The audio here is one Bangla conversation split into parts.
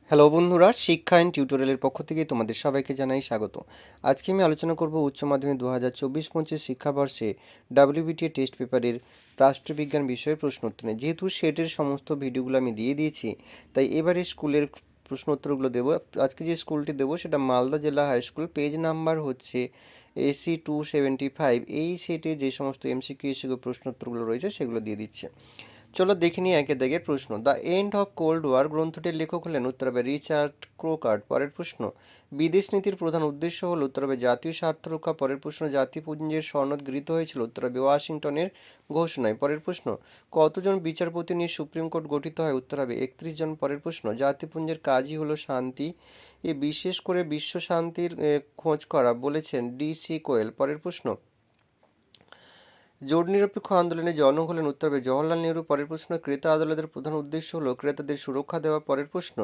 হ্যালো বন্ধুরা, শিক্ষা অ্যান্ড টিউটোরিয়ালের পক্ষ থেকে তোমাদের সবাইকে জানাই স্বাগত। আজকে আমি আলোচনা করব উচ্চ মাধ্যমিক 2024-25 শিক্ষাবর্ষে WBTA টেস্ট পেপারের রাষ্ট্রবিজ্ঞান বিষয়ের প্রশ্ন উত্তর নিয়ে। যেহেতু সেটের সমস্ত ভিডিওগুলো আমি দিয়ে দিয়েছি, তাই এবারে স্কুলের প্রশ্ন উত্তরগুলো দেবো। আজকে যে স্কুলটি দেবো সেটা মালদা জেলা হাই স্কুল। পেজ নাম্বার হচ্ছে AC 275। এই সেটে যে সমস্ত MCQ প্রশ্ন উত্তরগুলো রয়েছে সেগুলো দিয়ে দিচ্ছে। চলো দেখে নিই একে দাগের প্রশ্ন। The end of cold war গ্রন্থটির লেখক হলেন উত্তর হবে রিচার্ড ক্রোকার্ট। পরের প্রশ্ন, বিদেশ নীতির প্রধান উদ্দেশ্য হল উত্তর হবে জাতীয় স্বার্থ রক্ষা। পরের প্রশ্ন, জাতিপুঞ্জের সনদ গৃহীত হয়েছিল উত্তর হবে ওয়াশিংটনের ঘোষণায়। পরের প্রশ্ন, কতজন বিচারপতি নিয়ে সুপ্রিম কোর্ট গঠিত হয় উত্তর হবে 31 জন। পরের প্রশ্ন, জাতিপুঞ্জের কাজই হলো শান্তি, এ বিশেষ করে বিশ্ব শান্তির খোঁজ করা বলেছেন DC কোয়েল। পরের প্রশ্ন, জোট নিরপেক্ষ আন্দোলনে জনক হলেন উত্তর হবে জওহরলাল নেহরু। পরের প্রশ্ন, ক্রেতা আদালতের প্রধান উদ্দেশ্য হলো ক্রেতাদের সুরক্ষা দেওয়া। পরের প্রশ্ন,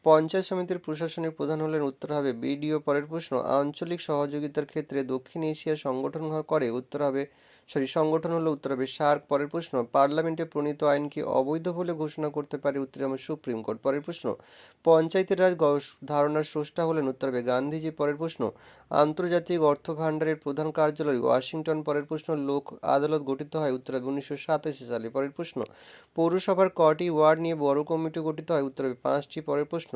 পঞ্চায়েত সমিতির প্রশাসনিক প্রধান হলেন উত্তর হবে BDO। পরের প্রশ্ন, আঞ্চলিক সহযোগিতার ক্ষেত্রে দক্ষিণ এশিয়া সংগঠন করে উত্তর হবে সংগঠন হলো উত্তর হবে সার্ক। পরের প্রশ্ন, পার্লামেন্টে প্রণীত আইনকে অবৈধ বলে ঘোষণা করতে পারে উত্তর হবে সুপ্রিম কোর্ট। পরের প্রশ্ন, পঞ্চায়েতের রাজ ধারণার স্রষ্টা হলেন উত্তর হবে গান্ধীজি। পরের প্রশ্ন, আন্তর্জাতিক অর্থ ভাণ্ডারের প্রধান কার্যালয় ওয়াশিংটন। পরের প্রশ্ন, লোক আদালত গঠিত হয় উত্তর হবে 1987 সালে। পরের প্রশ্ন, পৌরসভার কটি ওয়ার্ড নিয়ে বড় কমিটি গঠিত হয় উত্তর হবে 5টি। পরের প্রশ্ন,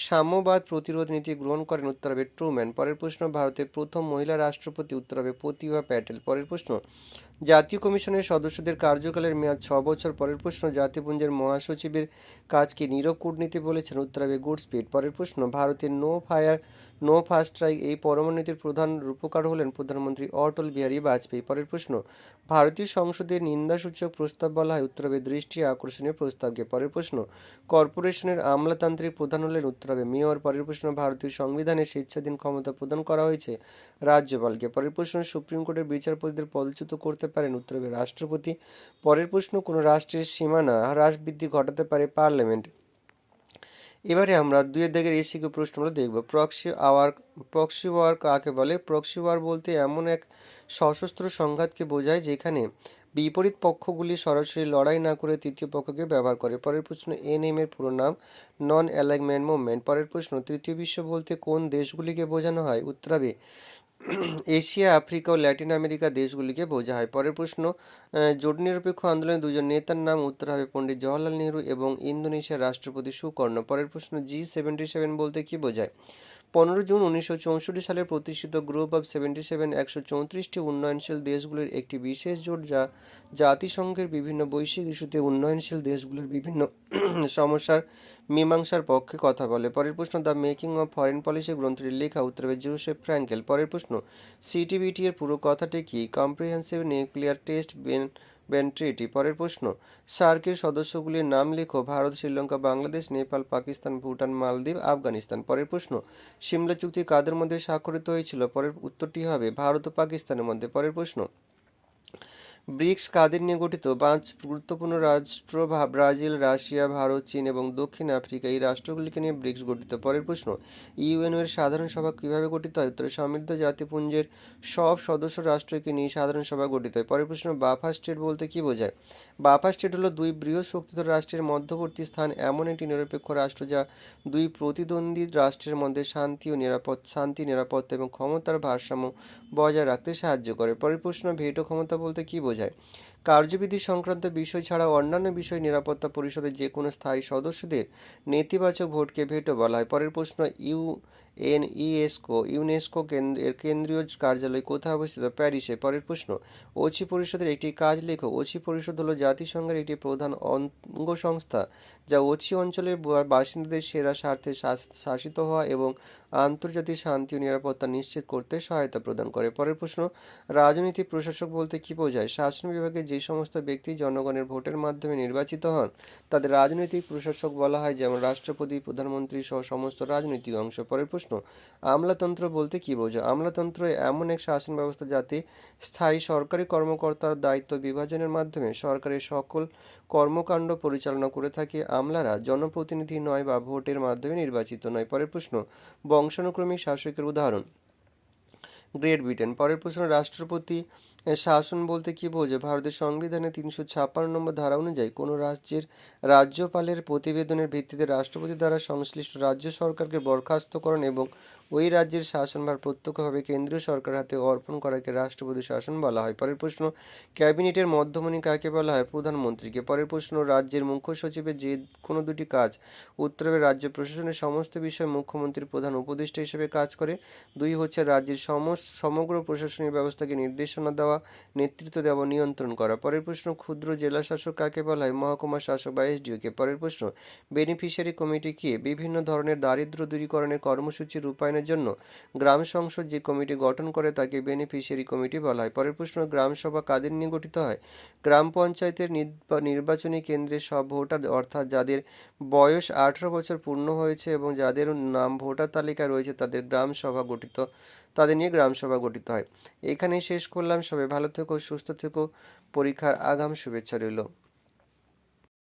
সাম্যবাদ প্রতিরোধ নীতি গ্রহণ করেন উত্তর হবে ট্রুম্যান। পরের প্রশ্ন, ভারতের প্রথম মহিলা রাষ্ট্রপতি উত্তর হবে প্রতিভা প্যাটেল। পরের প্রশ্ন, জাতীয় কমিশনের সদস্যদের কার্যকালের মেয়াদ 6 বছর। পরের প্রশ্ন, জাতিপুঞ্জের মহাসচিবের কাজকে নীরব কূটনীতি বলেছেন উত্তর হবে গুড স্পিড। পরের প্রশ্ন, ভারতের no fire no first strike এই পরমাণুনীতির প্রধান রূপকার হলেন প্রধানমন্ত্রী অটল বিহারী বাজপেয়ী। পরের প্রশ্ন, ভারতীয় সংসদের নিন্দাসূচক প্রস্তাব বলা হয় উত্তর হবে দৃষ্টি আকর্ষণীয় প্রস্তাবকে। পরের প্রশ্ন, কর্পোরেশনের আমলাতান্ত্রিক প্রধান হলেন উত্তর হবে মেয়র। পরের প্রশ্ন, ভারতীয় সংবিধানে স্বেচ্ছাধীন ক্ষমতা প্রদান করা হয়েছে রাজ্যপালকে। পরের প্রশ্ন, সুপ্রিম কোর্টের বিচারপতিদের পদচ্যুত করতে পারেন উত্তর হবে রাষ্ট্রপতি। পরের প্রশ্ন, কোনো রাষ্ট্রের সীমানা হ্রাস বৃদ্ধি ঘটাতে পারে পার্লামেন্ট। এবারে আমরা দুইয়ের দাগের এসিকিউ প্রশ্নগুলো দেখব। প্রক্সি ওয়ার কাকে বলে? প্রক্সি ওয়ার বলতে এমন এক সশস্ত্র সংঘাতকে বোঝায় যেখানে বিপরীত পক্ষগুলি সরাসরি লড়াই না করে তৃতীয় পক্ষকে ব্যবহার করে। পরের প্রশ্ন, NM এর পুরো নাম নন অ্যালাইনমেন্ট মুভমেন্ট। পরের প্রশ্ন, তৃতীয় বিশ্ব বলতে কোন দেশগুলিকে বোঝানো হয় উত্তর হবে এশিয়া, আফ্রিকা ও ল্যাটিন আমেরিকা দেশগুলিকে বোঝা হয়। পরের প্রশ্ন, জোট নিরপেক্ষ আন্দোলনের দুজন নেতার নাম উত্তর হবে পণ্ডিত জওহরলাল নেহরু এবং ইন্দোনেশিয়ার রাষ্ট্রপতি সুকর্ণ। পরের প্রশ্ন, G77 বলতে কি বোঝায়? 15 জুন 1964 সালে প্রতিষ্ঠিত গ্রুপ অফ 77 134টি উন্নয়নশীল দেশগুলির একটি বিশেষ জোট, যা জাতিসংঘের বিভিন্ন বৈশ্বিক ইস্যুতে উন্নয়নশীল দেশগুলির বিভিন্ন সমস্যার মীমাংসার পক্ষে কথা বলে। পরের প্রশ্ন, the making of foreign policy গ্রন্থটির লেখা উত্তর হবে জোসেফ ফ্র্যাঙ্কেল। পরের প্রশ্ন, CTBT এর পুরো কথাটি কি? Comprehensive nuclear test ban treaty. পরের প্রশ্ন, সার্কের সদস্যগুলির নাম লেখো। ভারত, শ্রীলঙ্কা, বাংলাদেশ, নেপাল, পাকিস্তান, ভুটান, মালদ্বীপ, আফগানিস্তান। পরের প্রশ্ন, সিমলা চুক্তি কাদের মধ্যে স্বাক্ষরিত হয়েছিল? পরের উত্তরটি হবে ভারত ও পাকিস্তানের মধ্যে। পরের প্রশ্ন, ব্রিক্স কাদের নিয়ে গঠিত? 5 গুরুত্বপূর্ণ রাষ্ট্র ব্রাজিল, রাশিয়া, ভারত, চীন এবং দক্ষিণ আফ্রিকা। এই রাষ্ট্রগুলিকে নিয়ে ব্রিক্স গঠিত। পরের প্রশ্ন, ইউএনও এর সাধারণ সভা কিভাবে গঠিত হয়? উত্তরে সমৃদ্ধ জাতিপুঞ্জের সব সদস্য রাষ্ট্রকে নিয়ে সাধারণ সভা গঠিত হয়। পরের প্রশ্ন, বাফা স্টেট বলতে কি বোঝায়? বাফা স্টেট হলো দুই বৃহৎ শক্তিধর রাষ্ট্রের মধ্যবর্তী স্থান, এমন একটি নিরপেক্ষ রাষ্ট্র যা দুই প্রতিদ্বন্দ্বী রাষ্ট্রের মধ্যে শান্তি, নিরাপত্তা এবং ক্ষমতার ভারসাম্য বজায় রাখতে সাহায্য করে। পরের প্রশ্ন, ভেটো ক্ষমতা বলতে কি বোঝায়? কার্যবিধি সংক্রান্ত বিষয় ছাড়াও অন্যান্য বিষয় নিরাপত্তা পরিষদের যে কোনো স্থায়ী সদস্যদের নেতিবাচক ভোটকে ভেটো বলা হয়। পরের প্রশ্ন, ইউনেস্কো এর কেন্দ্রীয় কার্যালয় কোথায় অবস্থিত? প্যারিসে। পরের প্রশ্ন, ওচি পরিষদের একটি কাজ লেখো। ওচি পরিষদ হলো জাতিসংঘের একটি প্রধান অঙ্গ সংস্থা, যা ওচি অঞ্চলের বাসিন্দাদের সেরা স্বার্থে শাসিত হওয়া এবং আন্তর্জাতিক শান্তি ও নিরাপত্তা নিশ্চিত করতে সহায়তা প্রদান করে। পরের প্রশ্ন, রাজনৈতিক প্রশাসক বলতে কি বোঝায়? শাসন বিভাগে যে সমস্ত ব্যক্তি জনগণের ভোটের মাধ্যমে নির্বাচিত হন তাদের রাজনৈতিক প্রশাসক বলা হয়, যেমন রাষ্ট্রপতি, প্রধানমন্ত্রী সহ সমস্ত রাজনৈতিক অংশ। পরের প্রশ্ন, আমলাতন্ত্র বলতে কি বোঝায়? আমলাতন্ত্র এমন এক শাসন ব্যবস্থা যাতে স্থায়ী সরকারি কর্মকর্তার দায়িত্ব বিভাজনের মাধ্যমে সরকারের সকল কর্মকাণ্ড পরিচালনা করে থাকে। আমলারা জনপ্রতিনিধি নয় বা ভোটের মাধ্যমে নির্বাচিত নয়। পরের প্রশ্ন, বংশানুক্রমিক শাসকের উদাহরণ। Great Britain. পরের প্রশ্ন, রাষ্ট্রপতি শাসন বলতে কি বোঝে? ভারতের সংবিধানের 356 নম্বর ধারা অনুযায়ী কোনো রাজ্যের রাজ্যপালের প্রতিবেদনের ভিত্তিতে রাষ্ট্রপতি দ্বারা সংশ্লিষ্ট রাজ্য সরকারকে বরখাস্তকরণ এবং ওই রাজ্যের শাসনভার প্রত্যক্ষভাবে কেন্দ্রীয় সরকারের হাতে অর্পণ করাকে রাষ্ট্রপতি শাসন বলা হয়। পরের প্রশ্ন, ক্যাবিনেটের মধ্যমণি কাকে বলা হয়? প্রধানমন্ত্রীকে। পরের প্রশ্ন, রাজ্যের মুখ্য সচিবের যে কোনো দুটি কাজ। উত্তর হবে রাজ্য প্রশাসনের সমস্ত বিষয়ে মুখ্যমন্ত্রীর প্রধান উপদেষ্টা হিসেবে কাজ করে। দুই হচ্ছে রাজ্যের সমগ্র প্রশাসনিক ব্যবস্থাকে নির্দেশনা দেওয়া, নেতৃত্ব দেওয়া, নিয়ন্ত্রণ করা। পরের প্রশ্ন, ক্ষুদ্র জেলা শাসক কাকে বলা হয়? মহকুমা শাসক বা এসডিওকে। পরের প্রশ্ন, বেনিফিশিয়ারি কমিটি কি? বিভিন্ন ধরনের দারিদ্র্য দূরীকরণের কর্মসূচি রূপায়ণের জন্য গ্রাম সংসদ যে কমিটি গঠন করে তাকে বেনিফিশিয়ারি কমিটি বলা হয়। পরের প্রশ্ন, গ্রাম সভা কাদের নিয়ে গঠিত হয়? গ্রাম পঞ্চায়েতের নির্বাচনী কেন্দ্রের সব ভোটার, অর্থাৎ যাদের বয়স 18 বছর পূর্ণ হয়েছে এবং যাদের নাম ভোটার তালিকায় রয়েছে তাদের নিয়ে গ্রাম সভা গঠিত হয়। এখানেই শেষ করলাম। সবাই ভালো থেকো, সুস্থ থেকো। পরীক্ষার আগাম শুভেচ্ছা রইল।